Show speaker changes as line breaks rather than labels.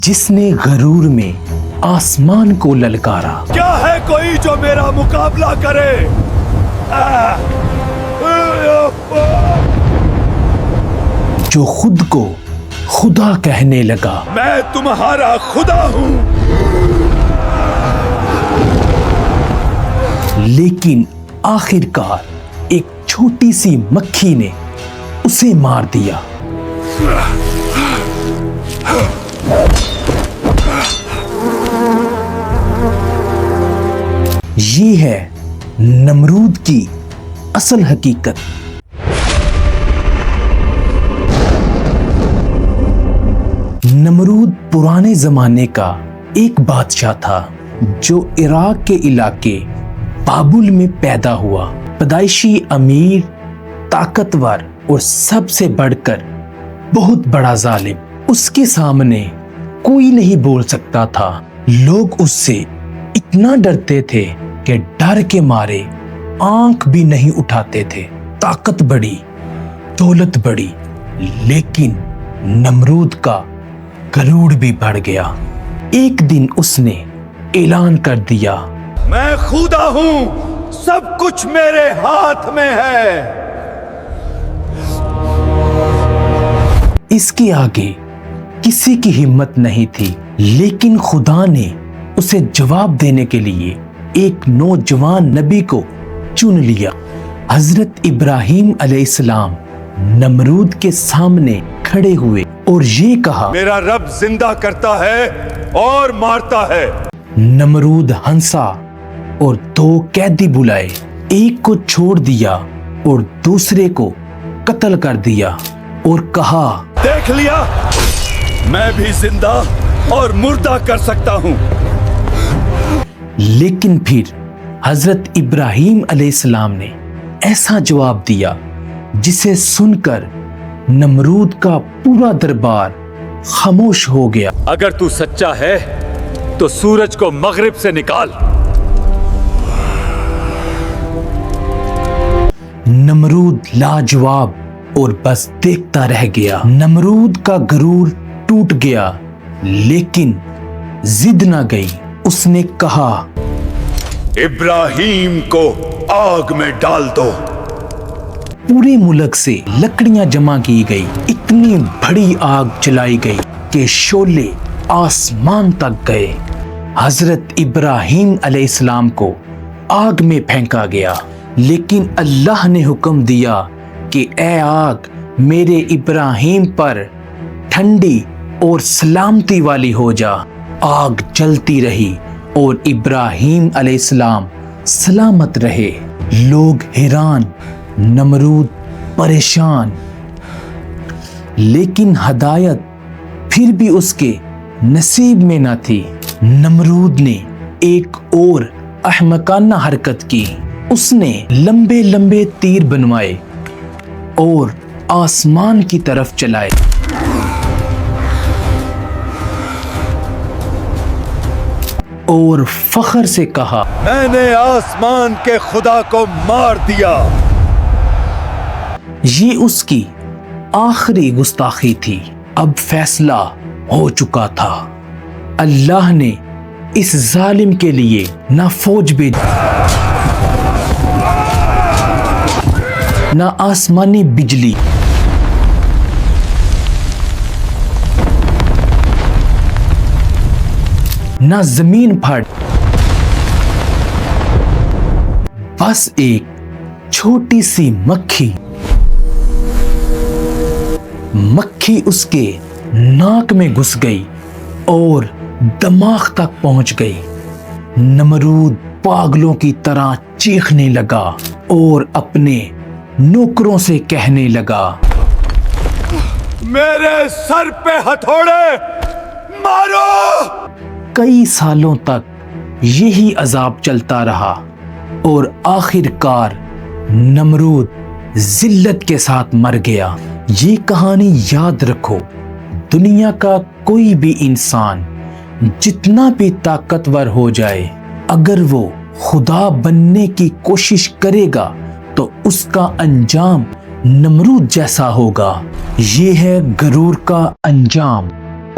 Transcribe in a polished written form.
جس نے غرور میں آسمان کو للکارا.
کیا ہے کوئی جو میرا مقابلہ کرے؟
جو خود کو خدا کہنے لگا.
میں تمہارا خدا ہوں.
لیکن آخر کار ایک چھوٹی سی مکھی نے اسے مار دیا. یہ ہے نمرود کی اصل حقیقت. نمرود پرانے زمانے کا ایک بادشاہ تھا جو عراق کے علاقے بابل میں پیدا ہوا. پیدائشی امیر، طاقتور اور سب سے بڑھ کر بہت بڑا ظالم. اس کے سامنے کوئی نہیں بول سکتا تھا. لوگ اس سے اتنا ڈرتے تھے کہ ڈر کے مارے آنکھ بھی نہیں اٹھاتے تھے. طاقت بڑی، دولت بڑی، لیکن نمرود کا غرور بھی بڑھ گیا. ایک دن اس نے اعلان کر دیا،
میں خدا ہوں، سب کچھ میرے ہاتھ میں ہے.
اس کے آگے کسی کی ہمت نہیں تھی. لیکن خدا نے اسے جواب دینے کے لیے ایک نوجوان نبی کو چن لیا. حضرت ابراہیم علیہ السلام نمرود کے سامنے کھڑے ہوئے اور یہ کہا،
میرا رب زندہ کرتا ہے اور مارتا ہے.
نمرود ہنسا اور دو قیدی بلائے. ایک کو چھوڑ دیا اور دوسرے کو قتل کر دیا اور کہا،
دیکھ لیا، میں بھی زندہ اور مردہ کر سکتا ہوں.
لیکن پھر حضرت ابراہیم علیہ السلام نے ایسا جواب دیا جسے سن کر نمرود کا پورا دربار خاموش ہو گیا.
اگر تو سچا ہے تو سورج کو مغرب سے نکال.
نمرود لاجواب اور بس دیکھتا رہ گیا. نمرود کا غرور ٹوٹ گیا لیکن ضد نہ گئی. اس نے کہا،
ابراہیم کو آگ میں ڈال دو.
پورے ملک سے لکڑیاں جمع کی گئی. اتنی بڑی آگ جلائی گئی کہ شعلے آسمان تک گئے. حضرت ابراہیم علیہ السلام کو آگ میں پھینکا گیا. لیکن اللہ نے حکم دیا کہ اے آگ میرے ابراہیم پر ٹھنڈی اور سلامتی والی ہو جا. آگ جلتی رہی اور ابراہیم علیہ السلام سلامت رہے. لوگ حیران، نمرود پریشان. لیکن ہدایت پھر بھی اس کے نصیب میں نہ تھی. نمرود نے ایک اور احمقانہ حرکت کی. اس نے لمبے لمبے تیر بنوائے اور آسمان کی طرف چلائے. اور فخر سے کہا،
میں نے آسمان کے خدا کو مار دیا.
یہ اس کی آخری گستاخی تھی. اب فیصلہ ہو چکا تھا. اللہ نے اس ظالم کے لیے نہ فوج بھیجی، نہ آسمانی بجلی، نہ زمین پھٹ. بس ایک چھوٹی سی مکھی. مکھی اس کے ناک میں گھس گئی اور دماغ تک پہنچ گئی. نمرود پاگلوں کی طرح چیخنے لگا اور اپنے نوکروں سے کہنے لگا،
میرے سر پہ ہتھوڑے مارو.
کئی سالوں تک یہی عذاب چلتا رہا اور آخر کار نمرود ذلت کے ساتھ مر گیا. یہ کہانی یاد رکھو، دنیا کا کوئی بھی انسان جتنا بھی طاقتور ہو جائے، اگر وہ خدا بننے کی کوشش کرے گا تو اس کا انجام نمرود جیسا ہوگا. یہ ہے غرور کا انجام